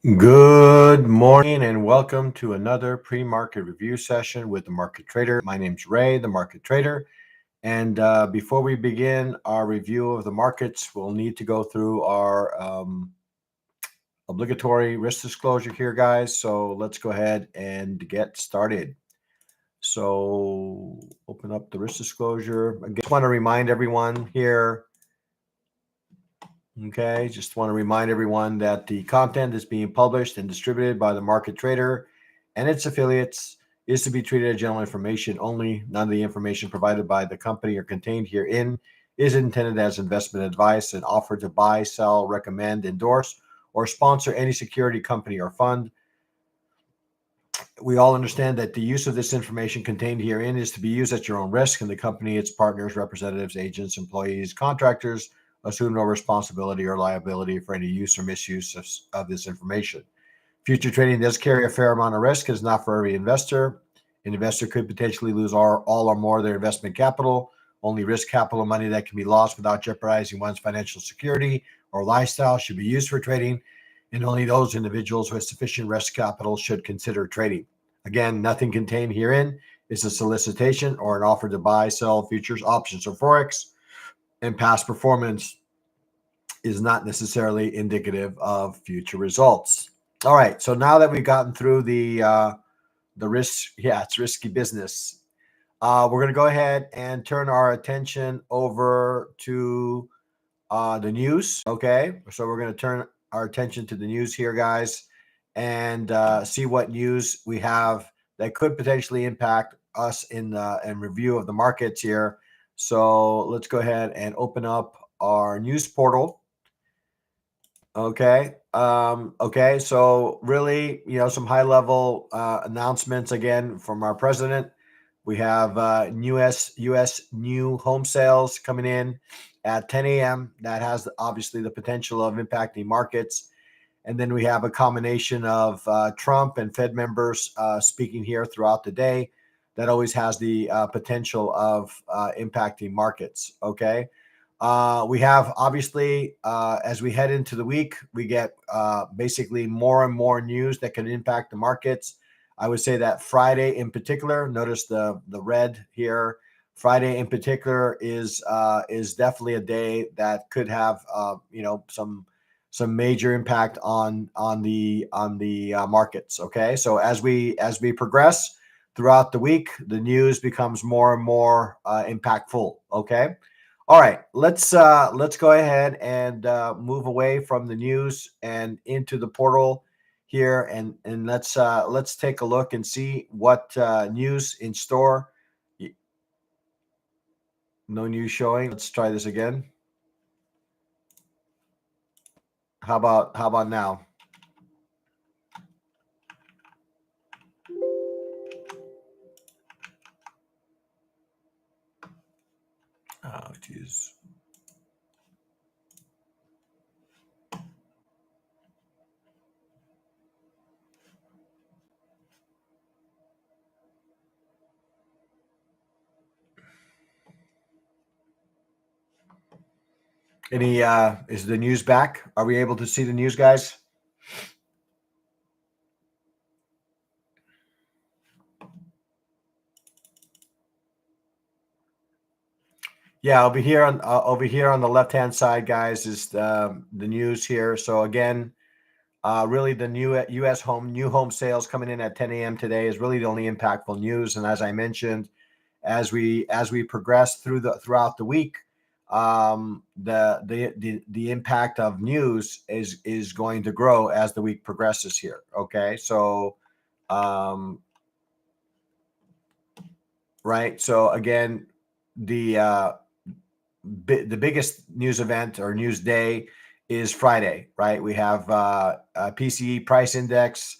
Good morning and welcome to another pre-market review session with the Market Trader. My name's Ray, the Market Trader. And before we begin our review of the markets, we'll need to go through our obligatory risk disclosure here, guys. So let's go ahead and get started. So open up the risk disclosure. I just want to remind everyone here. Okay, just want to remind everyone that the content is being published and distributed by the Market Trader and its affiliates is to be treated as general information only. None of the information provided by the company or contained herein is intended as investment advice and offered to buy, sell, recommend, endorse, or sponsor any security, company, or fund. We all understand that the use of this information contained herein is to be used at your own risk, and the company, its partners, representatives, agents, employees, contractors assume no responsibility or liability for any use or misuse of this information. Future trading does carry a fair amount of risk. It's not for every investor. An investor could potentially lose all or more of their investment capital. Only risk capital money that can be lost without jeopardizing one's financial security or lifestyle should be used for trading, and only those individuals with sufficient risk capital should consider trading. Again, nothing contained herein is a solicitation or an offer to buy, sell futures, options, or forex, and past performance is not necessarily indicative of future results. All right, so now that we've gotten through the risk, it's risky business. We're going to go ahead and turn our attention over to the news. Okay, so we're going to turn our attention to the news here, guys, and see what news we have that could potentially impact us in review of the markets here. So let's go ahead and open up our news portal. Okay. Okay. So really, some high level announcements again from our president. We have U.S. new home sales coming in at 10 a.m. That has obviously the potential of impacting markets. And then we have a combination of Trump and Fed members speaking here throughout the day. That always has the potential of impacting markets. Okay. We have obviously, as we head into the week, we get basically more and more news that can impact the markets. I would say that Friday in particular, notice the red here. Friday in particular is definitely a day that could have some major impact on the markets. Okay, so as we progress throughout the week, the news becomes more and more impactful. Okay. All right, let's go ahead and move away from the news and into the portal here, and let's take a look and see what news in store. No news showing. Let's try this again. How about now? Oh, geez. Any is the news back? Are we able to see the news, guys? Yeah, over here on the left hand side, guys, is the news here. So again, really the new U.S. new home sales coming in at 10 a.m. today is really the only impactful news. And as I mentioned, as we progress throughout the week, the impact of news is going to grow as the week progresses here. Okay, so right. So again, the biggest news event or news day is Friday, right? We have PCE price index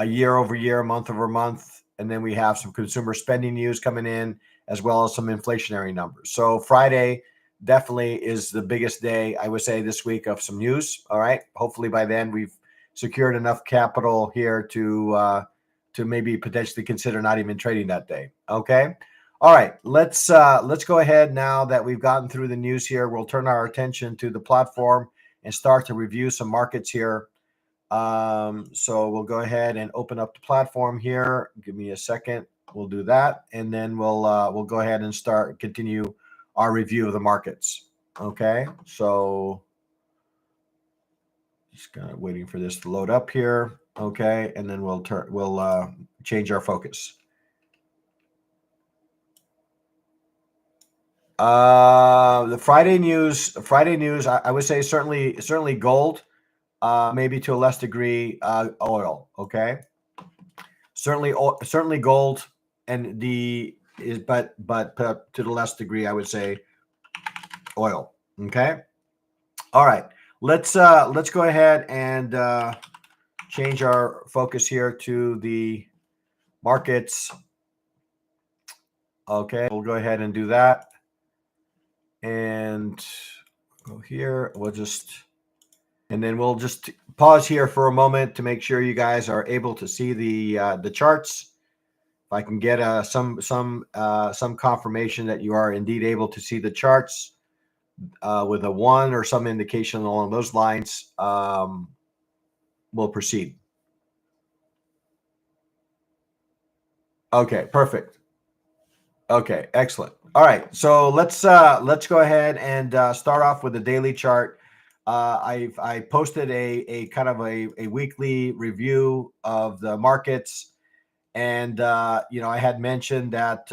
year over year, month over month, and then we have some consumer spending news coming in, as well as some inflationary numbers. So Friday definitely is the biggest day, I would say, this week of some news. All right. Hopefully by then we've secured enough capital here to maybe potentially consider not even trading that day. Okay. All right, let's go ahead now that we've gotten through the news here. We'll turn our attention to the platform and start to review some markets here. So we'll go ahead and open up the platform here. Give me a second. We'll do that, and then we'll go ahead and continue our review of the markets. Okay, so just kind of waiting for this to load up here. Okay, and then we'll change our focus. The Friday news. I would say certainly gold. Maybe to a less degree, oil. Okay, certainly gold, and but to the less degree, I would say oil. Okay, all right. Let's go ahead and change our focus here to the markets. Okay, we'll go ahead and do that, and go here. And then we'll just pause here for a moment to make sure you guys are able to see the charts. If I can get some confirmation that you are indeed able to see the charts with a 1 or some indication along those lines, we'll proceed. Okay, perfect. Okay, excellent. All right, so let's go ahead and start off with the daily chart. I posted a kind of a weekly review of the markets, and I had mentioned that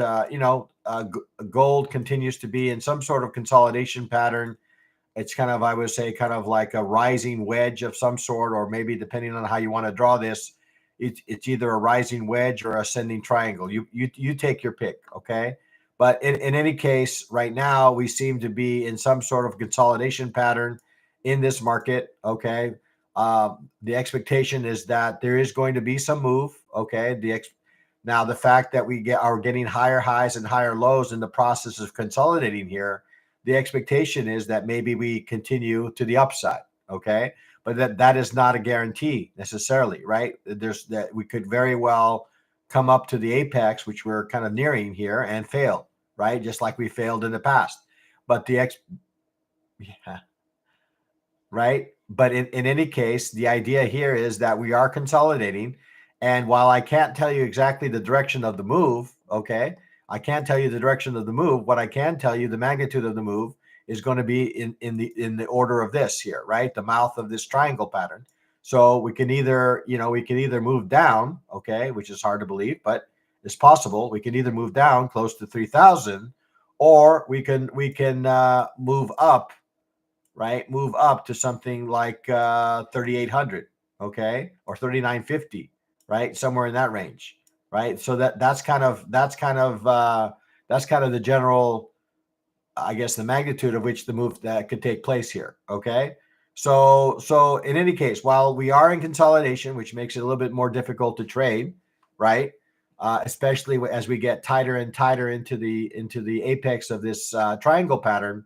gold continues to be in some sort of consolidation pattern. It's kind of, I would say, kind of like a rising wedge of some sort, or maybe depending on how you want to draw this, it's either a rising wedge or ascending triangle. You take your pick, okay? But in any case, right now we seem to be in some sort of consolidation pattern in this market, okay? The expectation is that there is going to be some move, okay? Now the fact that are getting higher highs and higher lows in the process of consolidating here, the expectation is that maybe we continue to the upside, okay? But that is not a guarantee necessarily, right? There's that we could very well come up to the apex, which we're kind of nearing here, and fail, right? Just like we failed in the past. But yeah, right? But in any case, the idea here is that we are consolidating. And while I can't tell you exactly the direction of the move, okay, I can't tell you the direction of the move. What I can tell you, the magnitude of the move is going to be in the order of this here, right? The mouth of this triangle pattern. So we can either move down, okay, which is hard to believe, but it's possible. We can either move down close to 3,000, or we can move up, right? Move up to something like 3,800, okay, or 3,950, right? Somewhere in that range, right? So that's kind of the general, I guess, the magnitude of which the move that could take place here, okay? So in any case, while we are in consolidation, which makes it a little bit more difficult to trade, right? Especially as we get tighter and tighter into the apex of this triangle pattern.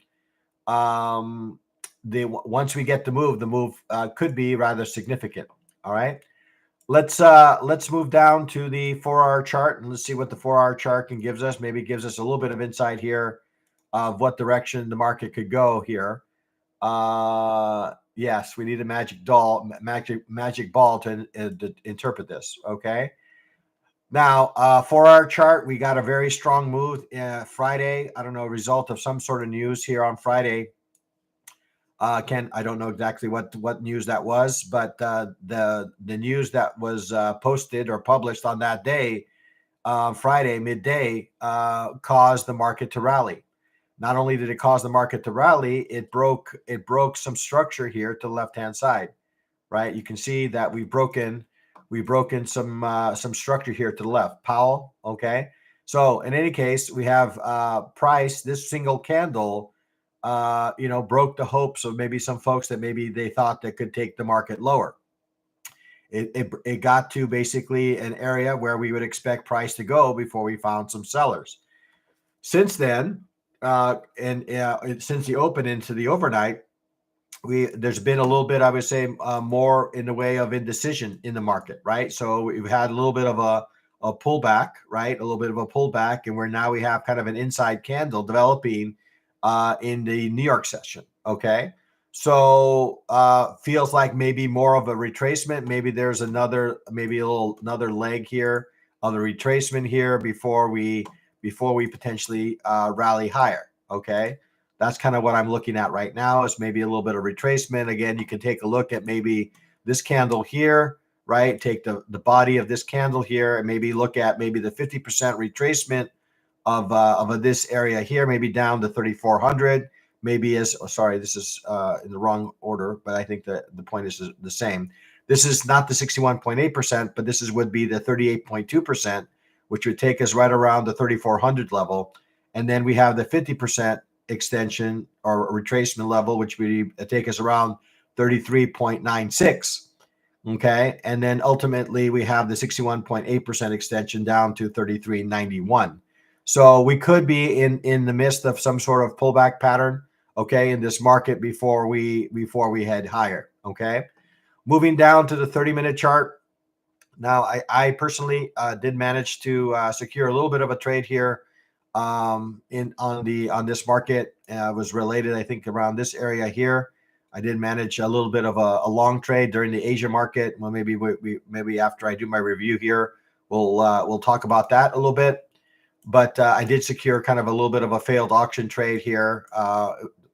Once we get the move could be rather significant. All right, let's move down to the 4-hour chart, and let's see what the 4-hour chart can gives us. Maybe it gives us a little bit of insight here of what direction the market could go here. Yes, we need a magic ball to interpret this. Okay. Now, for our chart, we got a very strong move Friday. I don't know, a result of some sort of news here on Friday. I don't know exactly what news that was, but the news that was posted or published on that day, Friday midday, caused the market to rally. Not only did it cause the market to rally, it broke some structure here to the left hand side, right? You can see that we've broken some structure here to the left. Powell, okay. So in any case, we have price. This single candle broke the hopes of maybe some folks that maybe they thought that could take the market lower. It got to basically an area where we would expect price to go before we found some sellers. Since then, since the open into the overnight, there's been a little bit, I would say, more in the way of indecision in the market, right? So we've had a little bit of a pullback, right? A little bit of a pullback, and we have kind of an inside candle developing in the New York session. Okay. So feels like maybe more of a retracement. Maybe there's another, maybe another leg here of the retracement here before we potentially rally higher. Okay, that's kind of what I'm looking at right now. Is maybe a little bit of retracement. Again, you can take a look at maybe this candle here, right? Take the body of this candle here and maybe look at maybe the 50% retracement of this area here, maybe down to 3,400. Maybe as sorry, this is in the wrong order, but I think that the point is the same. This is not the 61.8%, but this is would be the 38.2%, which would take us right around the 3,400 level. And then we have the 50% extension or retracement level, which would take us around 33.96. Okay. And then ultimately we have the 61.8% extension down to 33.91. So we could be in the midst of some sort of pullback pattern, okay, in this market before we head higher. Okay. Moving down to the 30-minute chart. Now, I personally did manage to secure a little bit of a trade here on this market. Was related, I think, around this area here. I did manage a little bit of a long trade during the Asia market. Well, maybe after I do my review here, we'll talk about that a little bit. But I did secure kind of a little bit of a failed auction trade here.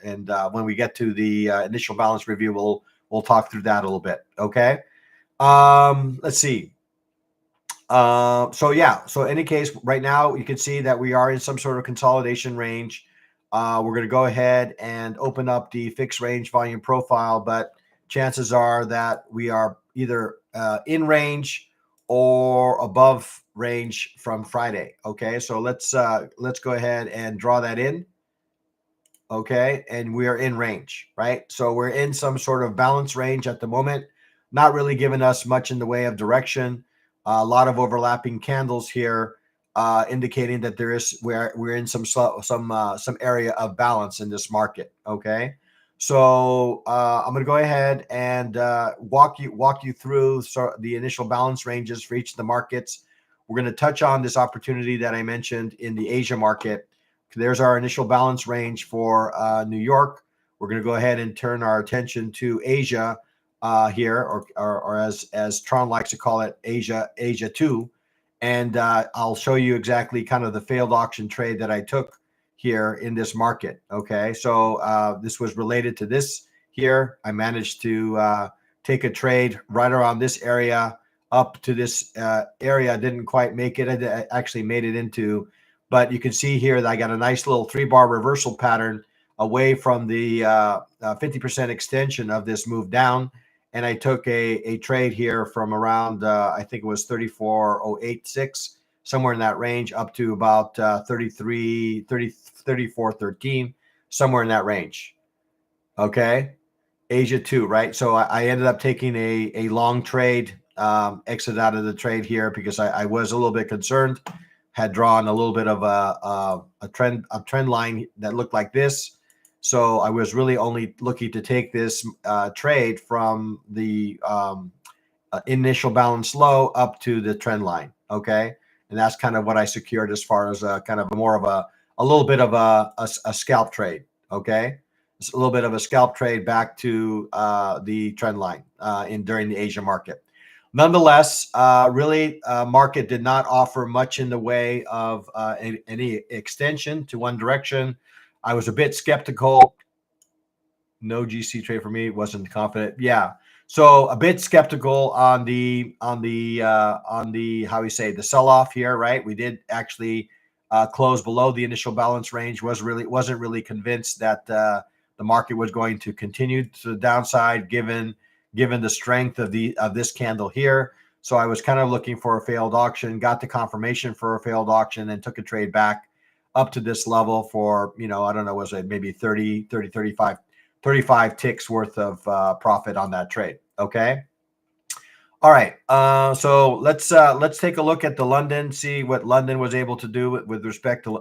And when we get to the initial balance review, we'll talk through that a little bit. Okay. Let's see. So yeah. So in any case, right now you can see that we are in some sort of consolidation range. We're going to go ahead and open up the fixed range volume profile, but chances are that we are either in range or above range from Friday. Okay, so let's go ahead and draw that in. Okay, and we are in range, right? So we're in some sort of balance range at the moment, not really giving us much in the way of direction. A lot of overlapping candles here, indicating that we're in some area of balance in this market. Okay, so I'm going to go ahead and walk you through the initial balance ranges for each of the markets. We're going to touch on this opportunity that I mentioned in the Asia market. There's our initial balance range for New York. We're going to go ahead and turn our attention to Asia here, or as Tron likes to call it, Asia 2. And I'll show you exactly kind of the failed auction trade that I took here in this market. Okay, so this was related to this here. I managed to take a trade right around this area up to this area. Didn't quite make it. I actually made it into, but you can see here that I got a nice little 3-bar reversal pattern away from the 50% extension of this move down. And I took a trade here from around, I think it was 34.086, somewhere in that range, up to about 34.13, somewhere in that range. Okay. Asia 2, right? So I ended up taking a long trade, exit out of the trade here because I was a little bit concerned. Had drawn a little bit of a trend line that looked like this. So I was really only looking to take this trade from the initial balance low up to the trend line. Okay. And that's kind of what I secured as far as kind of more of a little bit of a scalp trade. Okay. It's a little bit of a scalp trade back to the trend line during the Asia market. Nonetheless, really, market did not offer much in the way of any extension to one direction. I was a bit skeptical. No GC trade for me. Wasn't confident. Yeah, so a bit skeptical on the how we say the sell off here. Right, we did actually close below the initial balance range. Wasn't really convinced that the market was going to continue to the downside given the strength of this candle here. So I was kind of looking for a failed auction, got the confirmation for a failed auction, and took a trade back up to this level for, I don't know, was it maybe 35 ticks worth of profit on that trade. Okay. All right. So let's take a look at the London, see what London was able to do with respect to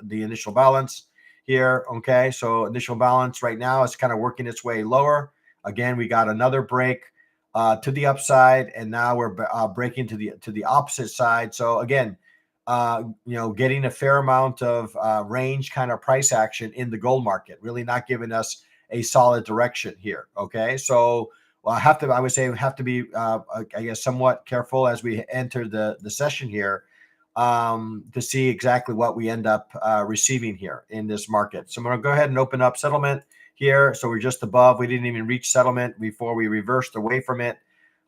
the initial balance here. Okay. So initial balance right now is kind of working its way lower. Again, we got another break to the upside, and now we're breaking to the opposite side. So again, getting a fair amount of range kind of price action in the gold market, really not giving us a solid direction here. Okay, so well, I would say we have to be, I guess, somewhat careful as we enter the session here, to see exactly what we end up receiving here in this market. So I'm going to go ahead and open up settlement here. So we're just above. We didn't even reach settlement before we reversed away from it.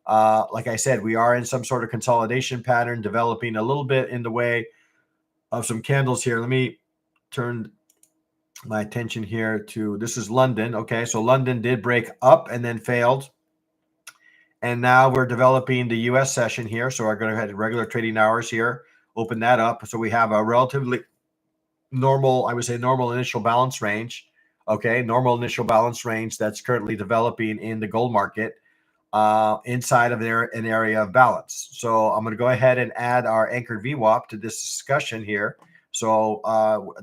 Like I said, we are in some sort of consolidation pattern, developing a little bit in the way of some candles here. Let me turn my attention here to, this is London. Okay, so London did break up and then failed. And now we're developing the US session here. So we're going to have regular trading hours here, open that up. So we have a relatively normal, I would say normal initial balance range. Okay, normal initial balance range that's currently developing in the gold market inside of an area of balance. So I'm going to go ahead and add our anchored VWAP to this discussion here. So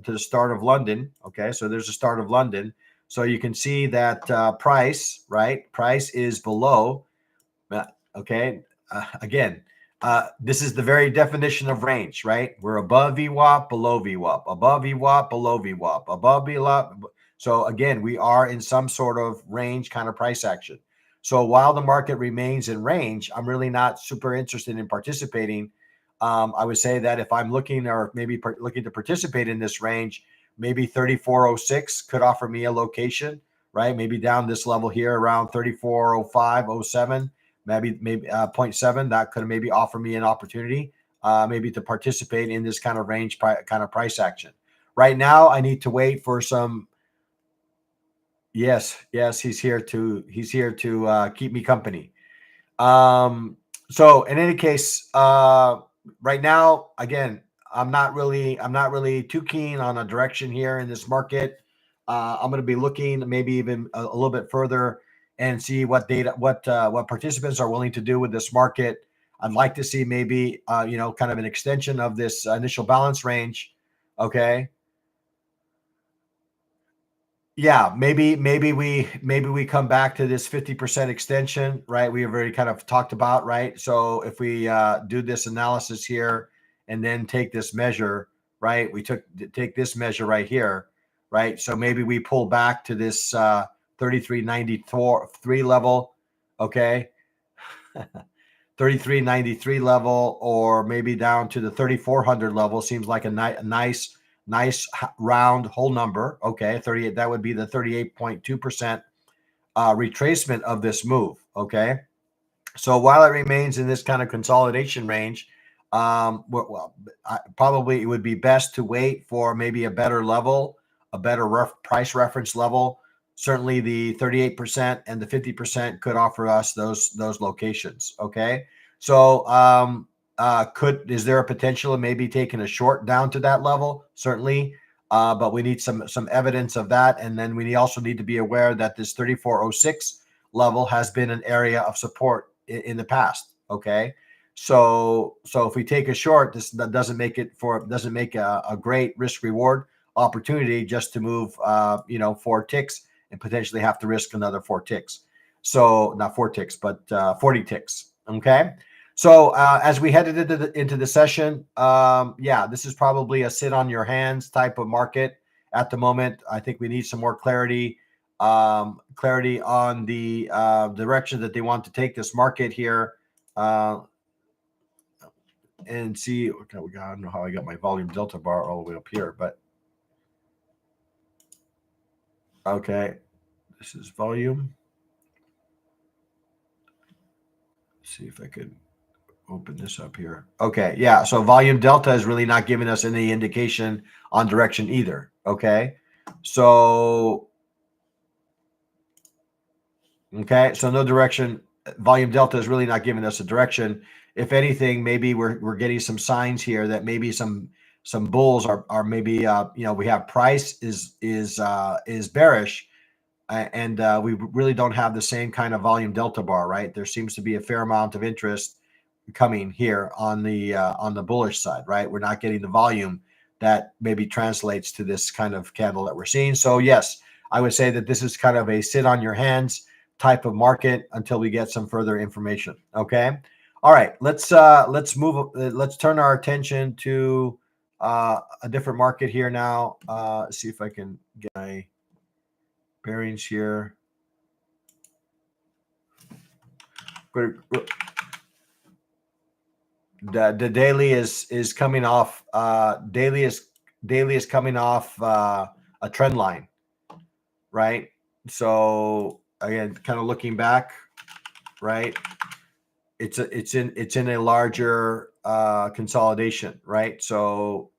to the start of London. Okay, so there's a start of London. So you can see that price, right? Price is below. Okay, again, this is the very definition of range, right? We're above VWAP, below VWAP, above VWAP, below VWAP, above VWAP. So again, we are in some sort of range kind of price action. So while the market remains in range, I'm really not super interested in participating. I would say that if I'm looking or maybe looking to participate in this range, maybe 3406 could offer me a location, right? Maybe down this level here around 3405.07. Maybe 0.7 that could maybe offer me an opportunity, maybe to participate in this kind of range kind of price action. Right now, I need to wait for some. Yes, he's here to keep me company. So in any case, right now, again, I'm not really too keen on a direction here in this market. I'm going to be looking maybe even a little bit further and see what participants are willing to do with this market. I'd like to see maybe kind of an extension of this initial balance range. Okay. Yeah, maybe we come back to this 50% extension, right? We have already kind of talked about, right? So if we do this analysis here and then take this measure, right? We take this measure right here, right? So maybe we pull back to this 33.93 level, okay? 33.93 level, or maybe down to the 3400 level. Seems like a nice round whole number. Okay, 38. That would be the 38.2% retracement of this move. Okay, so while it remains in this kind of consolidation range, probably it would be best to wait for maybe a better level, a better price reference level. Certainly, the 38% and the 50% could offer us those locations. Okay, so is there a potential of maybe taking a short down to that level? Certainly, but we need some evidence of that, and then we also need to be aware that this 3406 level has been an area of support in the past. Okay, so if we take a short, that doesn't make a great risk reward opportunity just to move 4 ticks and potentially have to risk another 4 ticks. So not 4 ticks, but 40 ticks. Okay. So as we headed into the session, this is probably a sit on your hands type of market at the moment. I think we need some more clarity on the direction that they want to take this market here, and see. Okay, I don't know how I got my volume delta bar all the way up here, but okay, this is volume. Let's see if I could open this up here. Okay, yeah. So volume delta is really not giving us any indication on direction either. Okay, so no direction. Volume delta is really not giving us a direction. If anything, maybe we're getting some signs here that maybe some bulls are maybe we have price is bearish, and we really don't have the same kind of volume delta bar, right? There seems to be a fair amount of interest coming here on the bullish side, right? We're not getting the volume that maybe translates to this kind of candle that we're seeing. So yes, I would say that this is kind of a sit on your hands type of market until we get some further information. Okay. All right. Let's turn our attention to a different market here now. See if I can get my bearings here. The daily is coming off. Daily is coming off a trend line, right? So again, kind of looking back, right? It's in a larger consolidation, right? So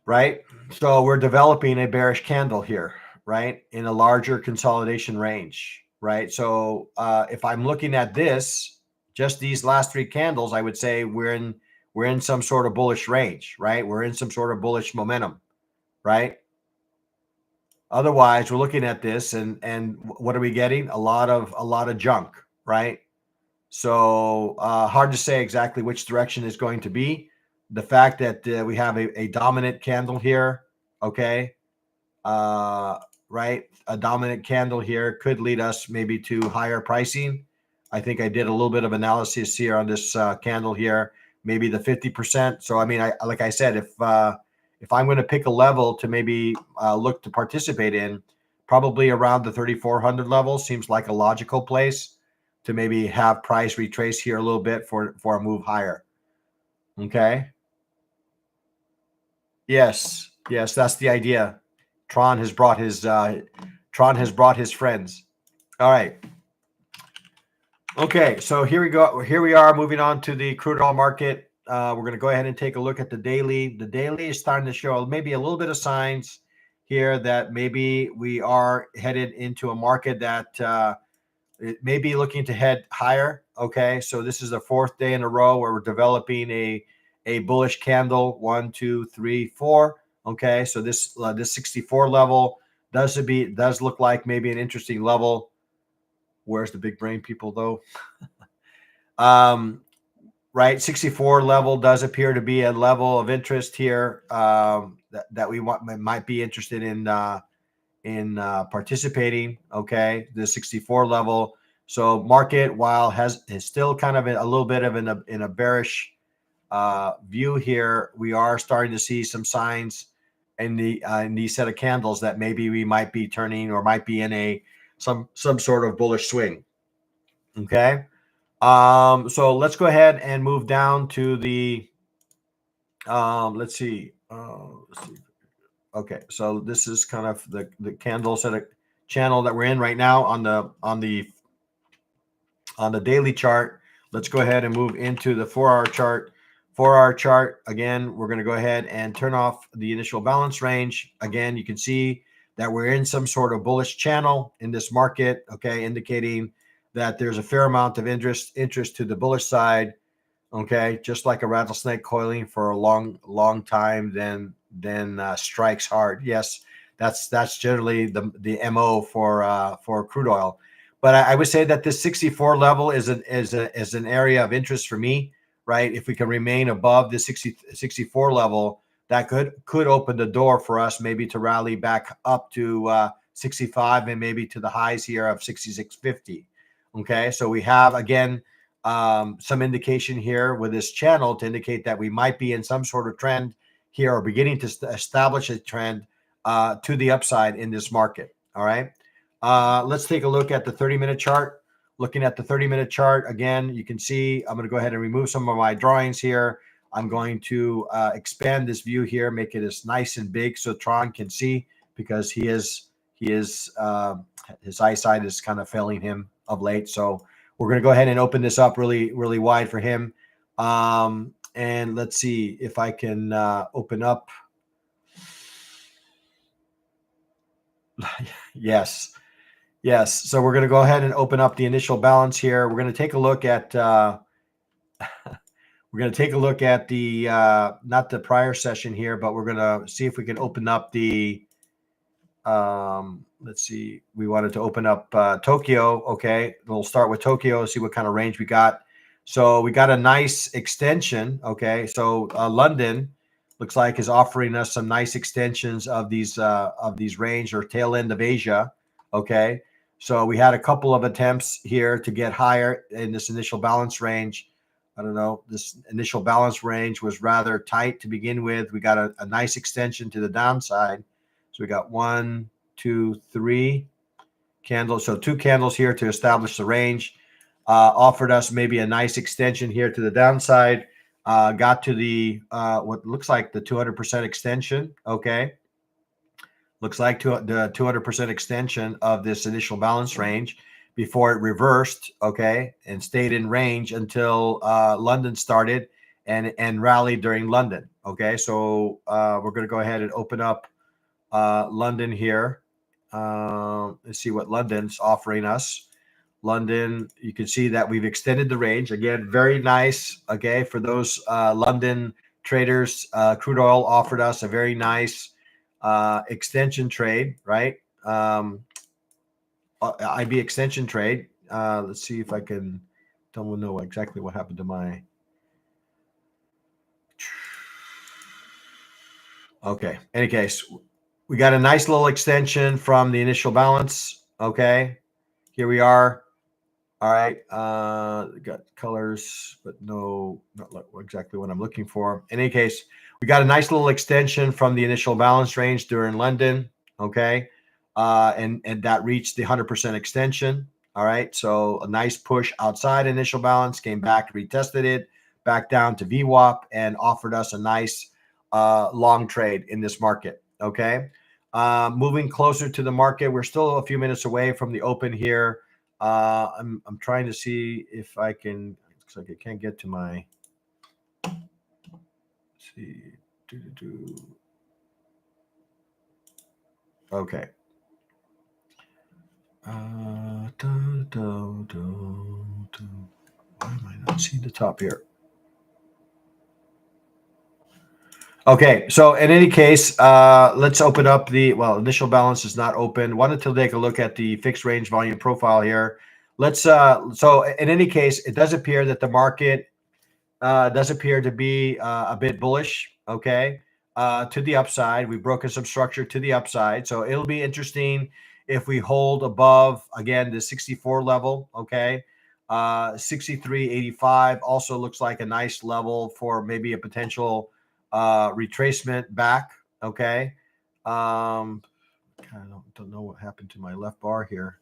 right, so we're developing a bearish candle here, right, in a larger consolidation range, right? So if I'm looking at this, just these last three candles, I would say we're in some sort of bullish range, right? We're in some sort of bullish momentum, right? Otherwise, we're looking at this and what are we getting? A lot of junk, right? So hard to say exactly which direction is going to be. The fact that we have a dominant candle here, okay, right, a dominant candle here could lead us maybe to higher pricing. I think I did a little bit of analysis here on this candle here, maybe the 50%. So I mean, like I said, if I'm going to pick a level to maybe look to participate in, probably around the 3,400 level seems like a logical place to maybe have price retrace here a little bit for a move higher. Okay. Yes, that's the idea. Tron has brought his friends. All right. Okay, so here we go. Here we are moving on to the crude oil market. We're going to go ahead and take a look at the daily. The daily is starting to show maybe a little bit of signs here that maybe we are headed into a market that it may be looking to head higher. Okay, so this is the fourth day in a row where we're developing a bullish candle. 1, 2, 3, 4. Okay, so this 64 level does look like maybe an interesting level. Where's the big brain people though? Right, 64 level does appear to be a level of interest here that we might be interested in participating. Okay, the 64 level. So market, while is still kind of a little bit of in a bearish view here, we are starting to see some signs in these set of candles that maybe we might be turning or might be in some sort of bullish swing. Okay, so let's go ahead and move down to the let's see. Okay, so this is kind of the candle set of channel that we're in right now on the daily chart. Let's go ahead and move into the 4-hour chart. 4-hour chart, again, we're going to go ahead and turn off the initial balance range. Again, you can see that we're in some sort of bullish channel in this market, okay, indicating that there's a fair amount of interest to the bullish side, okay, just like a rattlesnake coiling for a long time, then strikes hard. Yes, that's generally the MO for crude oil. But I would say that this 64 level is an area of interest for me, right? If we can remain above the 64 level, that could open the door for us maybe to rally back up to 65 and maybe to the highs here of 66.50. Okay, so we have again some indication here with this channel to indicate that we might be in some sort of trend here or beginning to establish a trend to the upside in this market. All right. Let's take a look at the 30-minute chart. Looking at the 30-minute chart, again, you can see I'm going to go ahead and remove some of my drawings here. I'm going to expand this view here, make it as nice and big so Tron can see, because his eyesight is kind of failing him of late. So we're going to go ahead and open this up really, really wide for him. And let's see if I can open up. Yes. So we're going to go ahead and open up the initial balance here. We're going to take a look at the not the prior session here, but we're going to see if we can open up the let's see, we wanted to open up Tokyo. Okay, we'll start with Tokyo, see what kind of range we got. So we got a nice extension. Okay, so London looks like is offering us some nice extensions of these range or tail end of Asia. Okay, so we had a couple of attempts here to get higher in this initial balance range. I don't know, this initial balance range was rather tight to begin with. We got a nice extension to the downside. So we got 1, 2, 3 candles. So 2 candles here to establish the range. Offered us maybe a nice extension here to the downside. Got to the what looks like the 200% extension. Okay. Looks like the 200% extension of this initial balance range before it reversed, okay, and stayed in range until London started and rallied during London, okay. So we're going to go ahead and open up London here. Let's see what London's offering us. London, you can see that we've extended the range again. Very nice, okay, for those London traders. Crude oil offered us a very nice extension trade, right? IB extension trade. Let's see if I can. Don't know exactly what happened to my. Okay. Any case, we got a nice little extension from the initial balance. Okay. Here we are. All right. Got colors, but no, not exactly what I'm looking for. In any case, we got a nice little extension from the initial balance range during London. Okay. And that reached the 100% extension. All right. So a nice push outside initial balance, came back, retested it, back down to VWAP, and offered us a nice long trade in this market. Okay. Moving closer to the market, we're still a few minutes away from the open here. I'm trying to see if I can. Looks like I can't get to my. Let's see. Okay. Why am I not seeing the top here? Okay, so in any case, let's open up the, initial balance is not open. Wanted to take a look at the fixed range volume profile here. Let's, so in any case, it does appear that the market does appear to be a bit bullish, okay, to the upside. We've broken some structure to the upside. So it'll be interesting if we hold above, again, the 64 level, okay. 63.85 also looks like a nice level for maybe a potential retracement back, okay. I don't know what happened to my left bar here.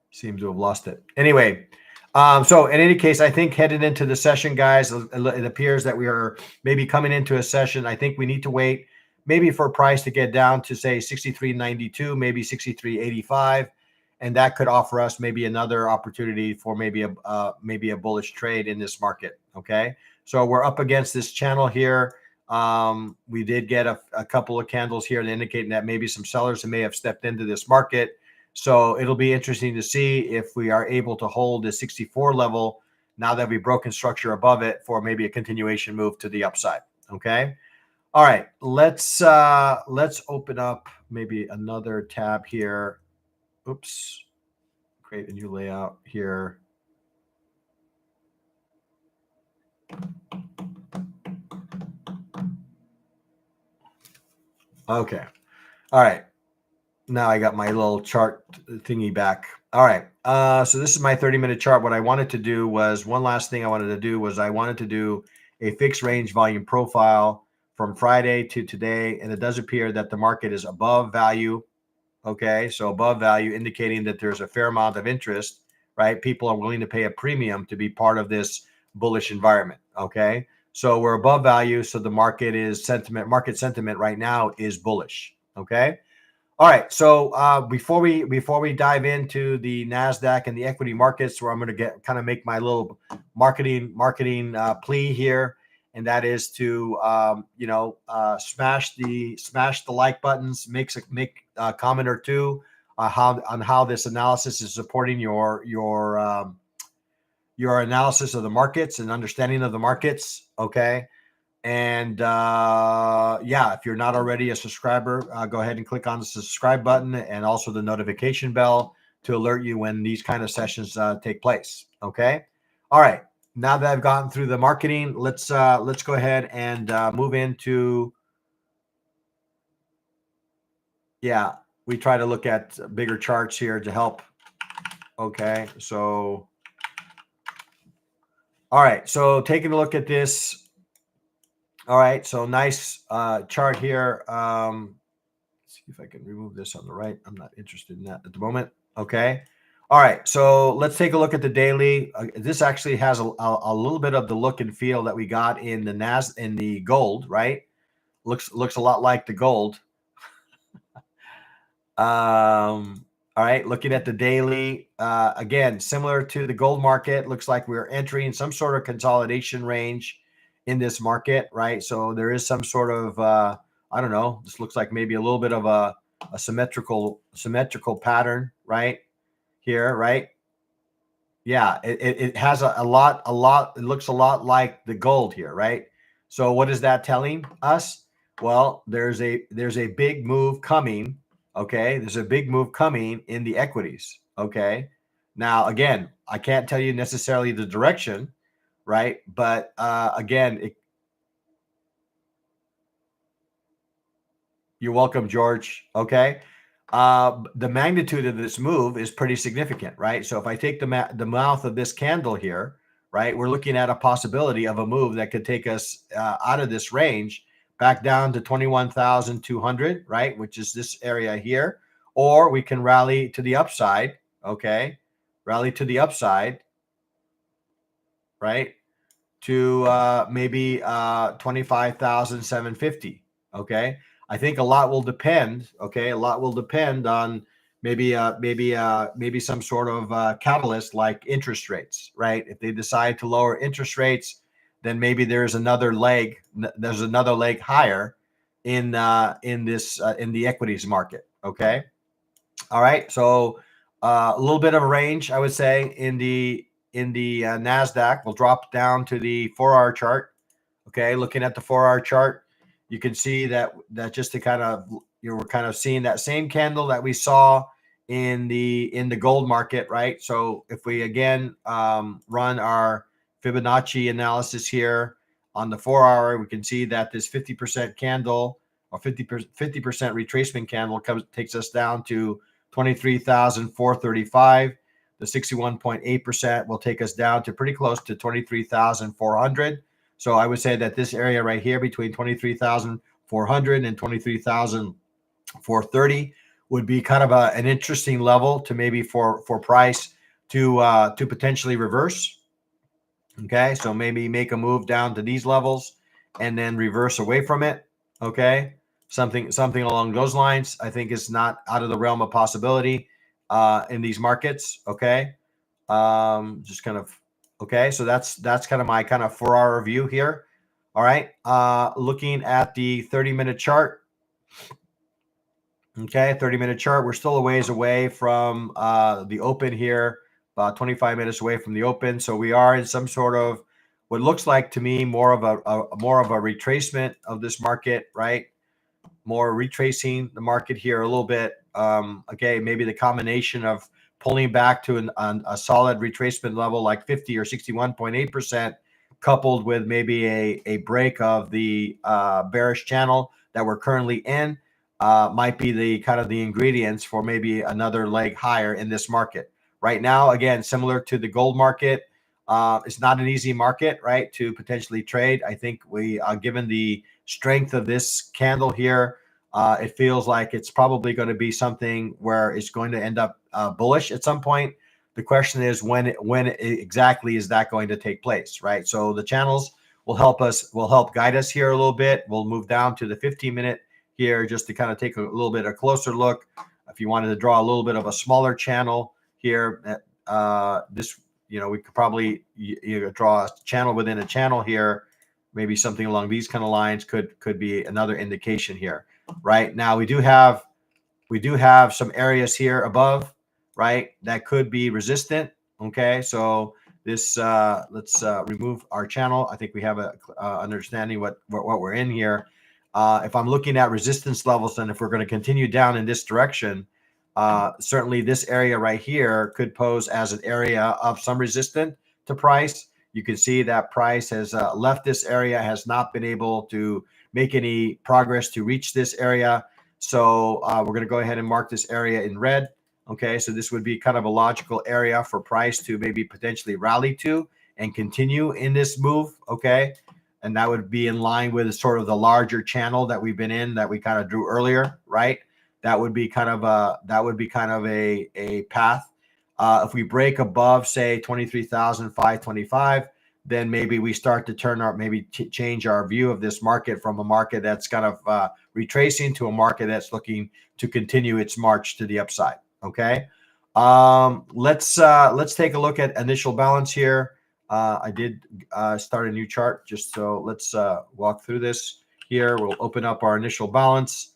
Seems to have lost it. Anyway, so in any case, I think headed into the session, guys, it appears that we are maybe coming into a session. I think we need to wait maybe for price to get down to say 63.92, maybe 63.85, and that could offer us maybe another opportunity for maybe a bullish trade in this market. Okay, so we're up against this channel here. We did get a couple of candles here indicating that maybe some sellers may have stepped into this market. So it'll be interesting to see if we are able to hold the 64 level now that we've broken structure above it for maybe a continuation move to the upside. Okay. All right. Let's open up maybe another tab here. Oops. Create a new layout here. Okay. All right. Now I got my little chart thingy back. All right. So this is my 30-minute chart. What I wanted to do was one last thing I wanted to do was I wanted to do a fixed range volume profile from Friday to today. And it does appear that the market is above value. Okay. So above value, indicating that there's a fair amount of interest, right? People are willing to pay a premium to be part of this bullish environment. Okay. So we're above value. So the market sentiment right now is bullish. Okay. All right, so before we dive into the Nasdaq and the equity markets, where I'm going to make my little marketing plea here, and that is to smash the like buttons, make a comment or two on how this analysis is supporting your analysis of the markets and understanding of the markets. Okay. And if you're not already a subscriber, go ahead and click on the subscribe button and also the notification bell to alert you when these kind of sessions take place. Okay. All right. Now that I've gotten through the marketing, let's go ahead and move into. Yeah, we try to look at bigger charts here to help. Okay. So, all right. So taking a look at this. All right, so nice chart here. Let's see if I can remove this on the right. I'm not interested in that at the moment. Okay. All right, so let's take a look at the daily. This actually has a little bit of the look and feel that we got in the in the gold, right? Looks a lot like the gold. All right, looking at the daily, again, similar to the gold market, looks like we're entering some sort of consolidation range in this market, right? So there is some sort of, I don't know, this looks like maybe a little bit of a symmetrical pattern, right? Here, right? Yeah, it has a lot, it looks a lot like the gold here, right? So what is that telling us? Well, there's a big move coming, okay? There's a big move coming in the equities, okay? Now, again, I can't tell you necessarily the direction, right? But again, you're welcome, George. Okay. The magnitude of this move is pretty significant, right? So if I take the mouth of this candle here, right, we're looking at a possibility of a move that could take us out of this range back down to 21,200, right, which is this area here, or we can rally to the upside. Okay, rally to the upside, right, to maybe 25,750. Okay. I think a lot will depend. Okay. A lot will depend on maybe some sort of catalyst like interest rates, right? If they decide to lower interest rates, then maybe there's another leg. There's another leg higher in this in the equities market. Okay. All right. So a little bit of a range, I would say, in the Nasdaq. We'll drop down to the 4-hour chart. Okay, looking at the 4-hour chart, you can see that just to kind of we're kind of seeing that same candle that we saw in the gold market, right? So if we again run our Fibonacci analysis here on the 4-hour, we can see that this 50% candle or 50% retracement candle takes us down to 23,435. The 61.8% will take us down to pretty close to 23,400. So I would say that this area right here between 23,400 and 23,430 would be kind of an interesting level to maybe for price to potentially reverse. Okay, so maybe make a move down to these levels and then reverse away from it. Okay, something along those lines. I think is not out of the realm of possibility in these markets. Okay, just kind of okay. So that's kind of my kind of 4-hour view here. All right, looking at the 30-minute chart. Okay, 30-minute chart. We're still a ways away from the open here, about 25 minutes away from the open. So we are in some sort of what looks like to me more of a retracement of this market, right? More retracing the market here a little bit. Okay, maybe the combination of pulling back to a solid retracement level like 50 or 61.8%, coupled with maybe a break of the bearish channel that we're currently in, might be the kind of the ingredients for maybe another leg higher in this market. Right now, again, similar to the gold market, it's not an easy market, right, to potentially trade. I think we, given the strength of this candle here, it feels like it's probably going to be something where it's going to end up bullish at some point. The question is when exactly is that going to take place, right? So the channels will help guide us here a little bit. We'll move down to the 15-minute here just to kind of take a little bit a closer look. If you wanted to draw a little bit of a smaller channel here, this we could probably draw a channel within a channel here. Maybe something along these kind of lines could be another indication here. Right now, we do have some areas here above, right, that could be resistant. Okay, so this let's remove our channel. I think we have a understanding what we're in here. If I'm looking at resistance levels, and if we're going to continue down in this direction, certainly this area right here could pose as an area of some resistance to price. You can see that price has left this area, has not been able to make any progress to reach this area. So we're going to go ahead and mark this area in red. Okay, so this would be kind of a logical area for price to maybe potentially rally to and continue in this move. Okay, and that would be in line with sort of the larger channel that we've been in that we kind of drew earlier, right? That would be kind of a path. If we break above, say, 23,525, then maybe we start to turn our change our view of this market from a market that's kind of retracing to a market that's looking to continue its march to the upside. Okay. Let's take a look at initial balance here. I did start a new chart, just so let's walk through this here. We'll open up our initial balance.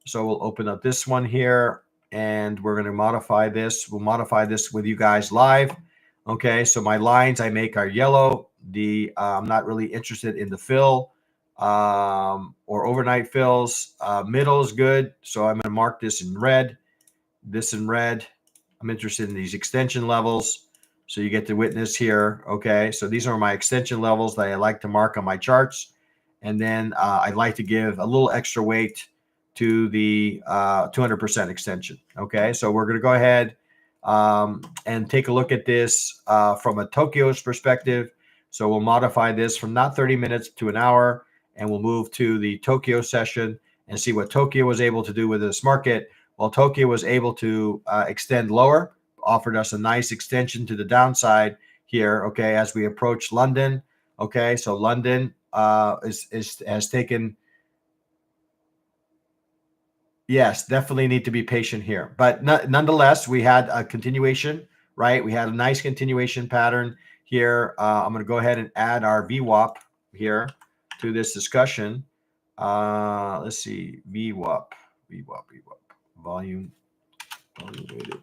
So we'll open up this one here, and we're going to modify this. We'll modify this with you guys live. Okay, so my lines I make are yellow. I'm not really interested in the fill or overnight fills. Middle is good, so I'm going to mark this in red. This in red. I'm interested in these extension levels. So you get to witness here. Okay, so these are my extension levels that I like to mark on my charts. And then I'd like to give a little extra weight to the 200% extension. Okay, so we're going to go ahead and take a look at this from a Tokyo's perspective. So we'll modify this from not 30 minutes to an hour, and we'll move to the Tokyo session and see what Tokyo was able to do with this market. Well, Tokyo was able to extend lower, offered us a nice extension to the downside here, okay, as we approach London. Okay, so London has taken, yes, definitely need to be patient here. But nonetheless, we had a continuation, right? We had a nice continuation pattern here. I'm going to go ahead and add our VWAP here to this discussion. Let's see, VWAP, volume weighted.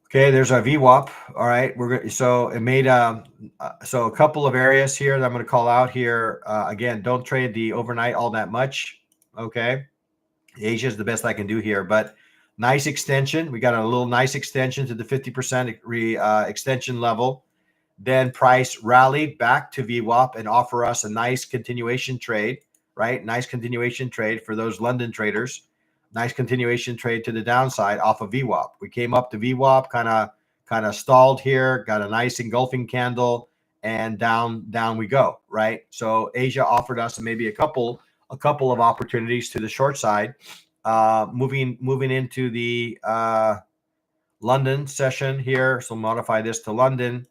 Okay, there's our VWAP. All right, we're going. So it made so a couple of areas here that I'm going to call out here. Again, don't trade the overnight all that much. Okay, Asia is the best I can do here, but nice extension. We got a little nice extension to the 50% extension level. Then price rallied back to VWAP and offer us a nice continuation trade, right? Nice continuation trade for those London traders. Nice continuation trade to the downside off of VWAP. We came up to VWAP, kind of stalled here, got a nice engulfing candle, and down we go, right? So Asia offered us maybe a couple of opportunities to the short side. Moving into the London session here. So modify this to London.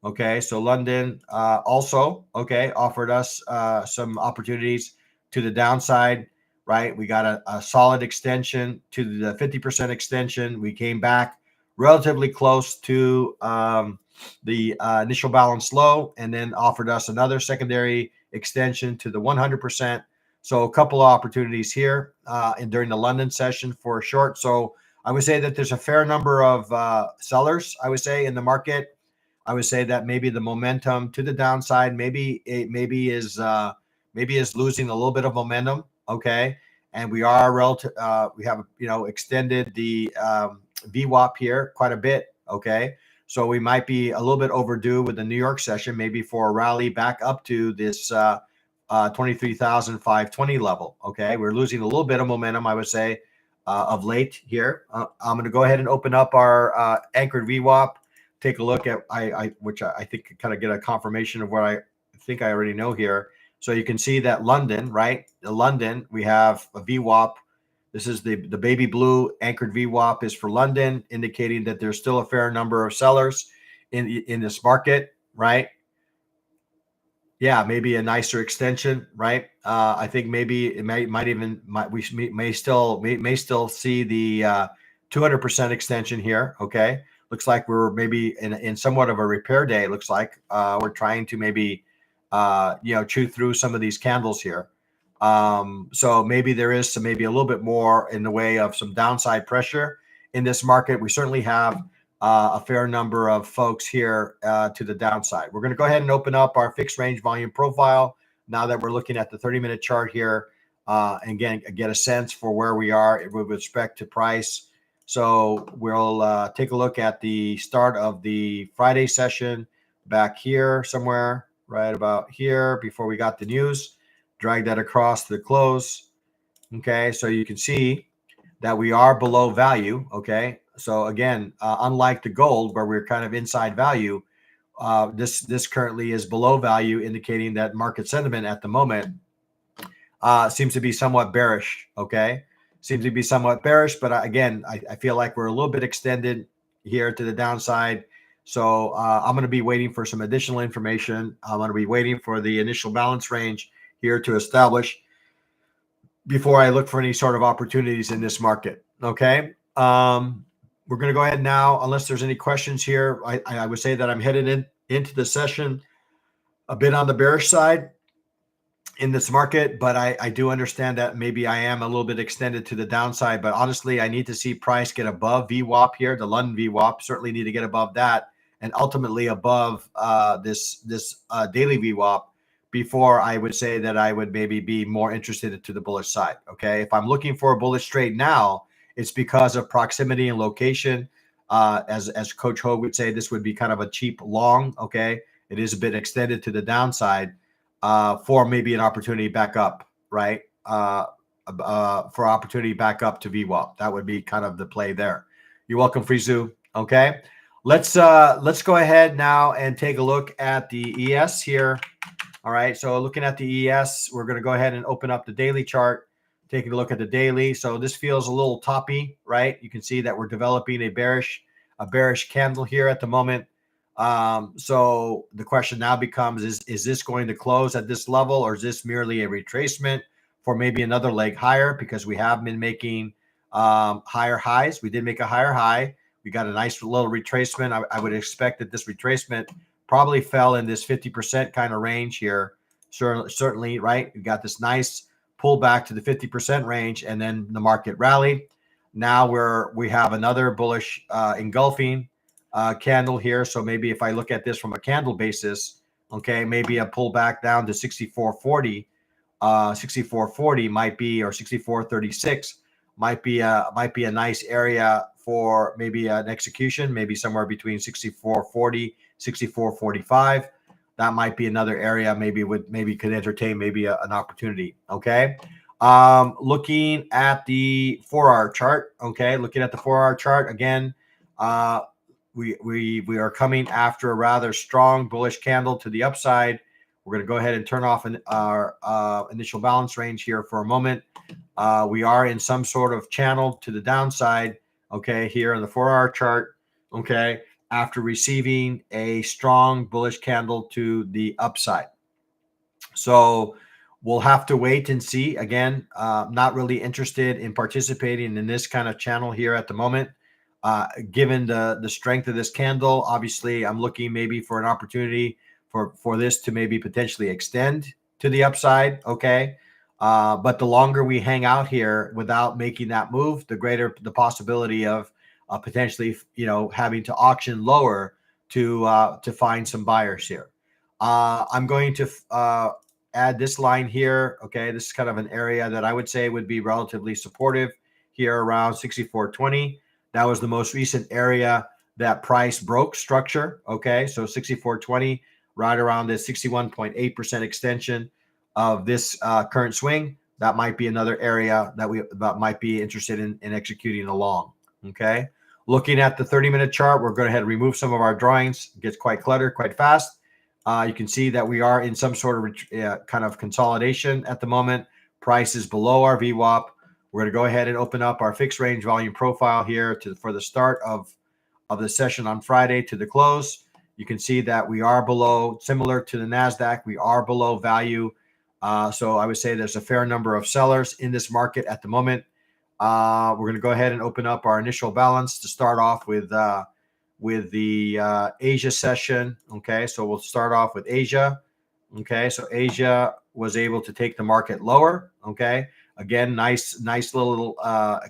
Okay, so London also, okay, offered us some opportunities to the downside, right? We got a solid extension to the 50% extension. We came back relatively close to the initial balance low, and then offered us another secondary extension to the 100%. So a couple of opportunities here during the London session for a short. So I would say that there's a fair number of sellers, I would say, in the market. I would say that maybe the momentum to the downside maybe is losing a little bit of momentum. Okay, and we are we have extended the VWAP here quite a bit. Okay, so we might be a little bit overdue with the New York session, maybe for a rally back up to this 23,520 level. Okay, we're losing a little bit of momentum, I would say, of late here. I'm going to go ahead and open up our anchored VWAP. Take a look at which I think kind of get a confirmation of what I think I already know here. So you can see that London, right? London, we have a VWAP. This is the baby blue anchored VWAP is for London, indicating that there's still a fair number of sellers in this market, right? Yeah, maybe a nicer extension, right? I think maybe it we may still see the 200% extension here. Okay, looks like we're maybe in somewhat of a repair day. It looks like we're trying to maybe chew through some of these candles here. So maybe there is maybe a little bit more in the way of some downside pressure in this market. We certainly have a fair number of folks here to the downside. We're going to go ahead and open up our fixed range volume profile now that we're looking at the 30-minute chart here. And again, get a sense for where we are with respect to price. So we'll take a look at the start of the Friday session back here somewhere, right about here before we got the news. Drag that across to the close. Okay, so you can see that we are below value. Okay, so again, unlike the gold where we're kind of inside value, This currently is below value, indicating that market sentiment at the moment seems to be somewhat bearish. Okay, seems to be somewhat bearish, but again, I feel like we're a little bit extended here to the downside. So I'm going to be waiting for some additional information. I'm going to be waiting for the initial balance range here to establish before I look for any sort of opportunities in this market. Okay. We're going to go ahead now, unless there's any questions here. I would say that I'm headed into the session a bit on the bearish side in this market, but I do understand that maybe I am a little bit extended to the downside. But honestly, I need to see price get above VWAP here, the London VWAP. Certainly need to get above that, and ultimately above this daily VWAP before I would say that I would maybe be more interested to the bullish side. Okay, if I'm looking for a bullish trade now, it's because of proximity and location. As Coach Hogue would say, this would be kind of a cheap long. Okay, it is a bit extended to the downside. For maybe an opportunity back up, right? For opportunity back up to VWAP. That would be kind of the play there. You're welcome, Frizu. Okay. Let's go ahead now and take a look at the ES here. All right. So looking at the ES, we're going to go ahead and open up the daily chart, taking a look at the daily. So this feels a little toppy, right? You can see that we're developing a bearish candle here at the moment. So the question now becomes, is this going to close at this level, or is this merely a retracement for maybe another leg higher? Because we have been making higher highs. We did make a higher high. We got a nice little retracement. I would expect that this retracement probably fell in this 50% kind of range here. Certainly, right? We got this nice pullback to the 50% range, and then the market rallied. Now we have another bullish engulfing candle here. So maybe if I look at this from a candle basis, okay, maybe a pullback down to 64.40, 64.40 might be, or 64.36 might be a nice area for maybe an execution, maybe somewhere between 64.40, 64.45. That might be another area maybe could entertain maybe an opportunity. Okay. Looking at the 4-hour chart. Okay. Looking at the 4-hour chart again, we are coming after a rather strong bullish candle to the upside. We're going to go ahead and turn off our initial balance range here for a moment. We are in some sort of channel to the downside, okay, here on the 4-hour chart, okay, after receiving a strong bullish candle to the upside. So we'll have to wait and see. Again, not really interested in participating in this kind of channel here at the moment. Given the strength of this candle, obviously I'm looking maybe for an opportunity for this to maybe potentially extend to the upside. Okay. But the longer we hang out here without making that move, the greater the possibility of potentially, having to auction lower to find some buyers here. I'm going to add this line here. Okay. This is kind of an area that I would say would be relatively supportive here around 64.20. That was the most recent area that price broke structure. Okay. So 64.20, right around this 61.8% extension of this current swing. That might be another area that might be interested in executing along. Okay. Looking at the 30-minute chart, we're going to ahead and remove some of our drawings. It gets quite cluttered quite fast. You can see that we are in some sort of kind of consolidation at the moment. Price is below our VWAP. We're going to go ahead and open up our fixed range volume profile here for the start of the session on Friday to the close. You can see that we are below, similar to the NASDAQ, we are below value. So I would say there's a fair number of sellers in this market at the moment. We're going to go ahead and open up our initial balance to start off with the Asia session. Okay, so we'll start off with Asia. Okay, so Asia was able to take the market lower. Okay, again, nice little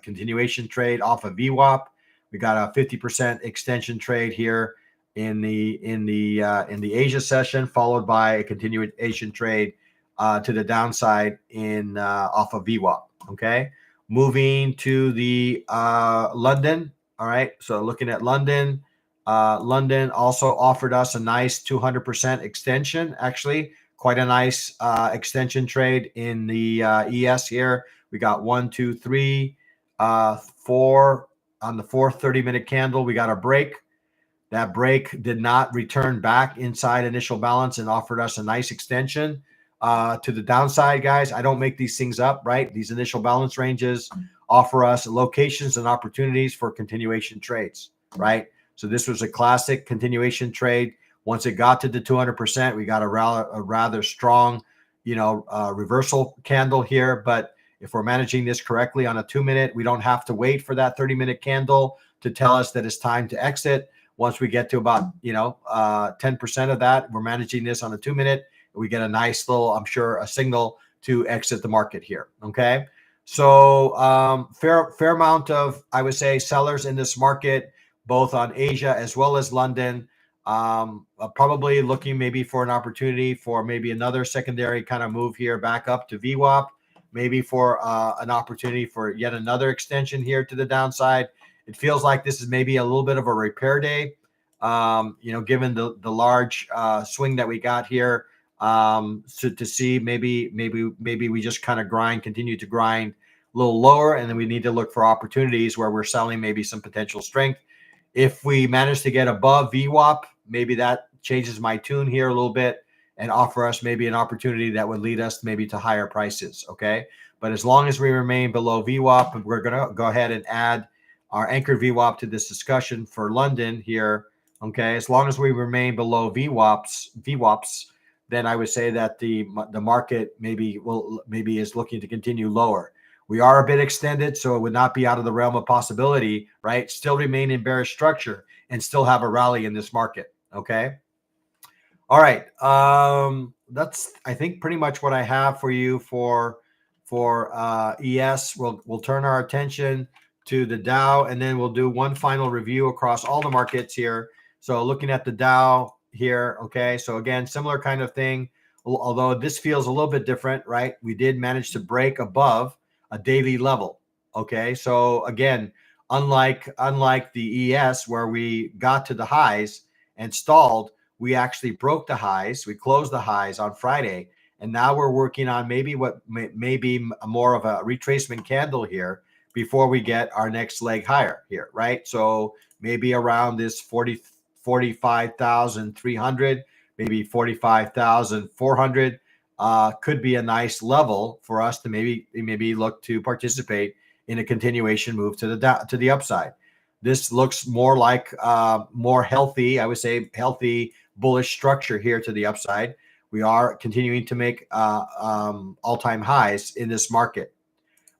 continuation trade off of VWAP. We got a 50% extension trade here in the Asia session, followed by a continuation trade to the downside off of VWAP. Okay, moving to the London. All right, so looking at London. London also offered us a nice 200% extension, actually quite a nice extension trade in the ES here. We got 1, 2, 3, 4 on the fourth 30-minute candle. We got a break. That break did not return back inside initial balance and offered us a nice extension to the downside, guys. I don't make these things up, right? These initial balance ranges offer us locations and opportunities for continuation trades, right? So this was a classic continuation trade. Once it got to the 200%, we got a rather strong, reversal candle here. But if we're managing this correctly on a 2-minute, we don't have to wait for that 30-minute candle to tell us that it's time to exit. Once we get to about 10% of that, we're managing this on a 2-minute. We get a nice little, I'm sure, a signal to exit the market here. Okay, so fair amount of, I would say, sellers in this market, both on Asia as well as London. Probably looking maybe for an opportunity for maybe another secondary kind of move here back up to VWAP, maybe for an opportunity for yet another extension here to the downside. It feels like this is maybe a little bit of a repair day, given the large swing that we got here. So to see maybe we just kind of continue to grind a little lower, and then we need to look for opportunities where we're selling maybe some potential strength. If we manage to get above VWAP, maybe that changes my tune here a little bit and offer us maybe an opportunity that would lead us maybe to higher prices. Okay, but as long as we remain below VWAP, we're going to go ahead and add our anchored VWAP to this discussion for London here. Okay, as long as we remain below VWAPs, then I would say that the market maybe is looking to continue lower. We are a bit extended, so it would not be out of the realm of possibility, right? Still remain in bearish structure and still have a rally in this market. Okay. All right. That's, I think, pretty much what I have for you for ES. We'll turn our attention to the Dow, and then we'll do one final review across all the markets here. So looking at the Dow here, okay, so again, similar kind of thing, although this feels a little bit different, right? We did manage to break above a daily level, okay? So again, unlike the ES where we got to the highs and stalled, we actually broke the highs. We closed the highs on Friday, and now we're working on maybe what may be more of a retracement candle here before we get our next leg higher here, right? So maybe around this 45,300, maybe 45,400 could be a nice level for us to maybe look to participate in a continuation move to the upside. This looks more like more healthy, I would say, healthy bullish structure here to the upside. We are continuing to make all-time highs in this market.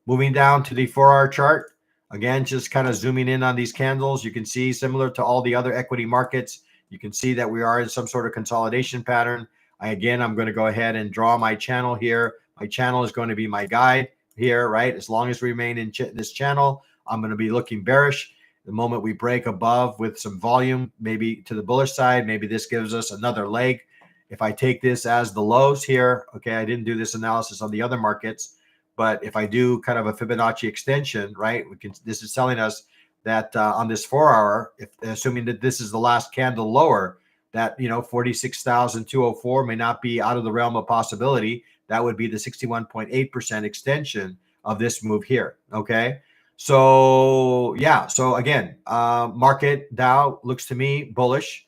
Moving down to the 4-hour chart, again, just kind of zooming in on these candles, you can see similar to all the other equity markets, you can see that we are in some sort of consolidation pattern. I'm going to go ahead and draw my channel here. My channel is going to be my guide here, right? As long as we remain in this channel, I'm going to be looking bearish. The moment we break above with some volume, maybe to the bullish side, maybe this gives us another leg. If I take this as the lows here, okay, I didn't do this analysis on the other markets, but if I do kind of a Fibonacci extension, right, this is telling us that on this 4-hour, assuming that this is the last candle lower, that 46,204 may not be out of the realm of possibility. That would be the 61.8% extension of this move here. Okay, so yeah, so again, market Dow looks to me bullish.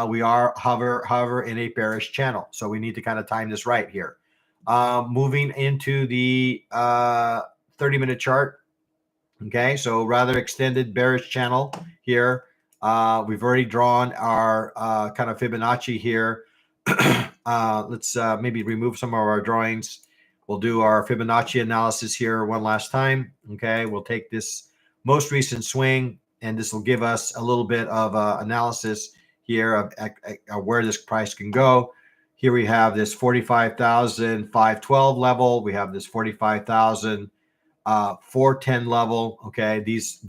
We are however in a bearish channel, so we need to kind of time this right here. Moving into the 30-minute chart. Okay, so rather extended bearish channel here. We've already drawn our kind of Fibonacci here. Let's maybe remove some of our drawings. We'll do our Fibonacci analysis here one last time. Okay, we'll take this most recent swing, and this will give us a little bit of analysis here of where this price can go. Here we have this 45,512 level. We have this 45,410 level. Okay, these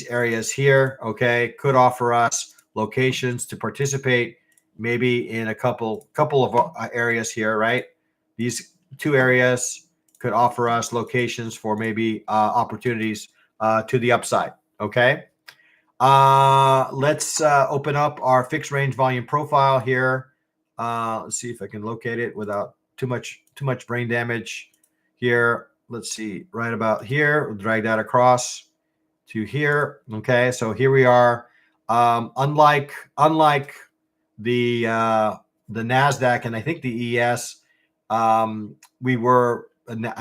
areas here, okay, could offer us locations to participate maybe in a couple of areas here, right? These two areas could offer us locations for maybe opportunities to the upside. Okay, let's open up our fixed range volume profile here. Let's see if I can locate it without too much brain damage here. Let's see, right about here. We'll drag that across to here. Okay, so here we are. Unlike the Nasdaq and I think the ES, I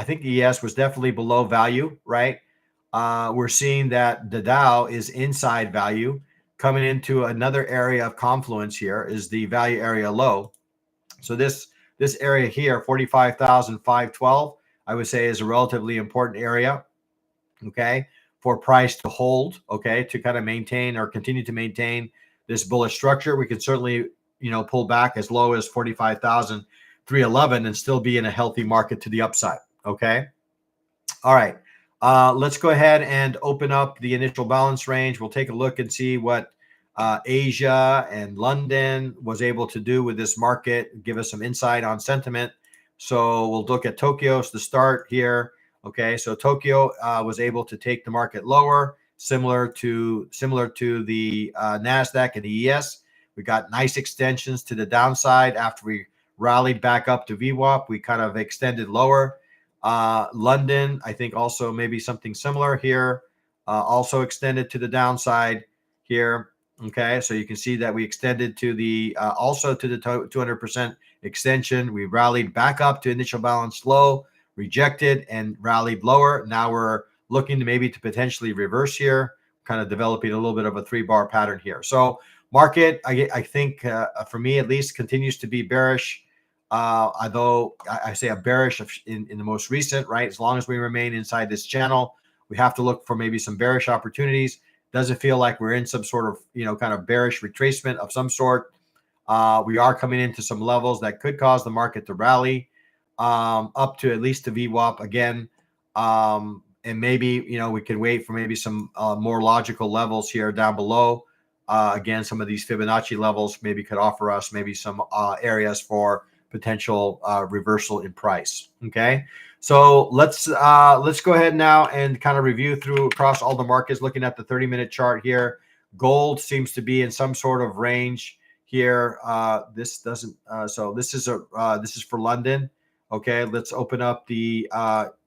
think the ES was definitely below value, right? We're seeing that the Dow is inside value, coming into another area of confluence. Here is the value area low. So this area here, 45,512, I would say is a relatively important area, okay, for price to hold, okay, to kind of maintain or continue to maintain this bullish structure. We could certainly, pull back as low as 45,311 and still be in a healthy market to the upside, okay? All right. Let's go ahead and open up the initial balance range. We'll take a look and see what Asia and London was able to do with this market, give us some insight on sentiment. So we'll look at Tokyo's to start here. Okay, so Tokyo was able to take the market lower, similar to the Nasdaq and the ES. We got nice extensions to the downside after we rallied back up to VWAP. We kind of extended lower. London, I think also maybe something similar here, also extended to the downside here. Okay, so you can see that we extended to the also to the 200% extension. We rallied back up to initial balance low, rejected and rallied lower. Now we're looking to maybe to potentially reverse here, kind of developing a little bit of a 3-bar pattern here. So market, I think for me at least, continues to be bearish. Although I say a bearish in the most recent, right? As long as we remain inside this channel, we have to look for maybe some bearish opportunities. Doesn't feel like we're in some sort of, kind of bearish retracement of some sort. We are coming into some levels that could cause the market to rally up to at least the VWAP again. And maybe, we can wait for maybe some more logical levels here down below. Again, some of these Fibonacci levels maybe could offer us maybe some areas for potential reversal in price. Okay, so let's go ahead now and kind of review through across all the markets, looking at the 30-minute chart here. Gold seems to be in some sort of range here. This doesn't. So this is for London. Okay, let's open up the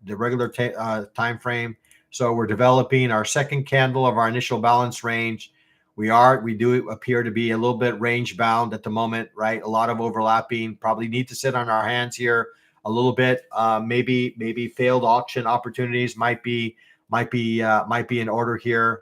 regular time frame. So we're developing our second candle of our initial balance range. We do appear to be a little bit range bound at the moment, right? A lot of overlapping. Probably need to sit on our hands here a little bit. Maybe failed auction opportunities might be in order here,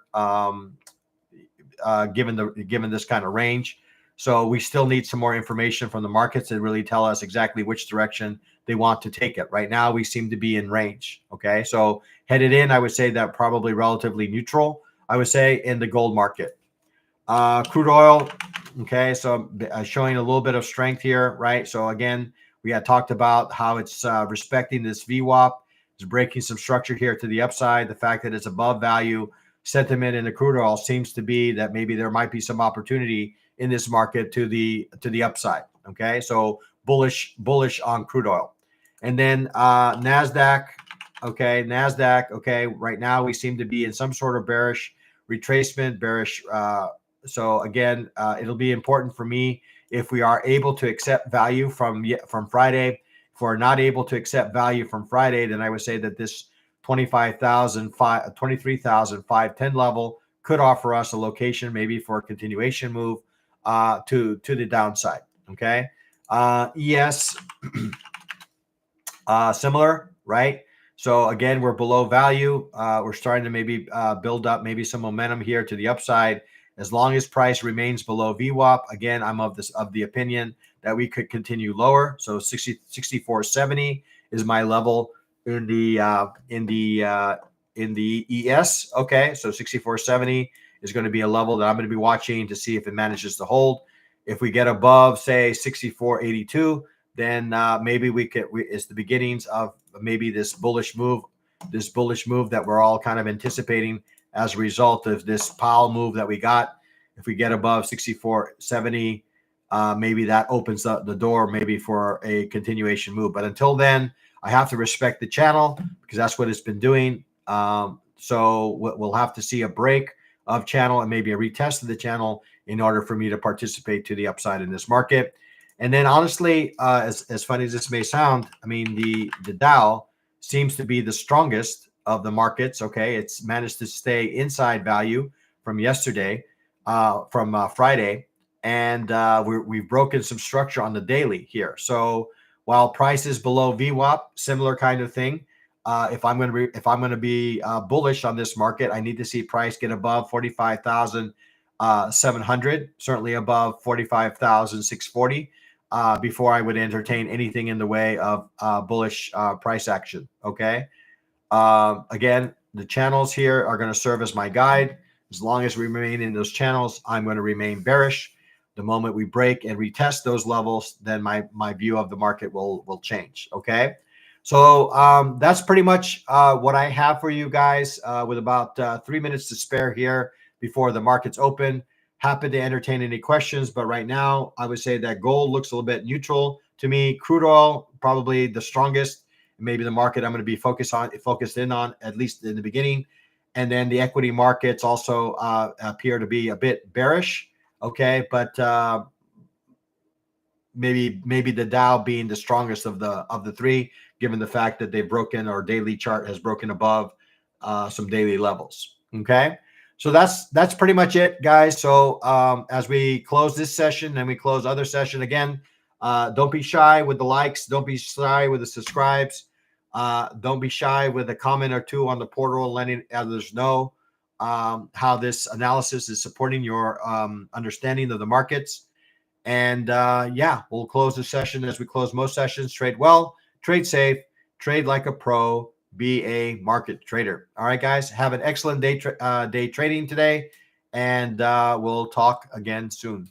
given this kind of range. So we still need some more information from the markets to really tell us exactly which direction they want to take it. Right now, we seem to be in range. Okay, so headed in, I would say that probably relatively neutral. I would say in the gold market. Crude oil, okay, so showing a little bit of strength here, right? So again, we had talked about how it's respecting this VWAP, it's breaking some structure here to the upside. The fact that it's above value sentiment in the crude oil seems to be that maybe there might be some opportunity in this market to the upside. Okay, so bullish on crude oil, and then Nasdaq. Okay, Nasdaq. Okay, right now we seem to be in some sort of bearish retracement, bearish. So again, it'll be important for me if we are able to accept value from Friday. If we're not able to accept value from Friday, then I would say that this 23,510 level could offer us a location maybe for a continuation move to the downside. Okay, ES similar, right? So again, we're below value. We're starting to maybe build up maybe some momentum here to the upside. As long as price remains below VWAP, again, I'm of the opinion that we could continue lower. So 64.70 is my level in the ES. Okay, so 64.70 is going to be a level that I'm going to be watching to see if it manages to hold. If we get above, say, 64.82, then maybe it's the beginnings of maybe this bullish move that we're all kind of anticipating as a result of this Powell move that we got. If we get above 64.70, maybe that opens up the door maybe for a continuation move. But until then, I have to respect the channel because that's what it's been doing. So we'll have to see a break of channel and maybe a retest of the channel in order for me to participate to the upside in this market. And then honestly, as funny as this may sound, I mean, the Dow seems to be the strongest of the markets. Okay, it's managed to stay inside value from yesterday. from Friday, and we've broken some structure on the daily here. So while price is below VWAP, similar kind of thing. If I'm going to be bullish on this market, I need to see price get above 45,700, certainly above 45,640, before I would entertain anything in the way of bullish price action. Okay. Again, the channels here are going to serve as my guide. As long as we remain in those channels, I'm going to remain bearish. The moment we break and retest those levels, then my view of the market will change. Okay. So that's pretty much what I have for you guys with about 3 minutes to spare here before the markets open. Happy to entertain any questions, but right now I would say that gold looks a little bit neutral to me. Crude oil, probably the strongest. Maybe the market I'm going to be focused in on, at least in the beginning. And then the equity markets also appear to be a bit bearish. Okay, but maybe the Dow being the strongest of the three, given the fact that they've broken, or daily chart has broken above some daily levels. Okay, so that's pretty much it, guys. So as we close this session and we close other session again, don't be shy with the likes, don't be shy with the subscribes, don't be shy with a comment or two on the portal, letting others know how this analysis is supporting your understanding of the markets. And yeah, we'll close the session as we close most sessions. Trade well, trade safe, trade like a pro, be a market trader. All right, guys, have an excellent day trading today, and we'll talk again soon.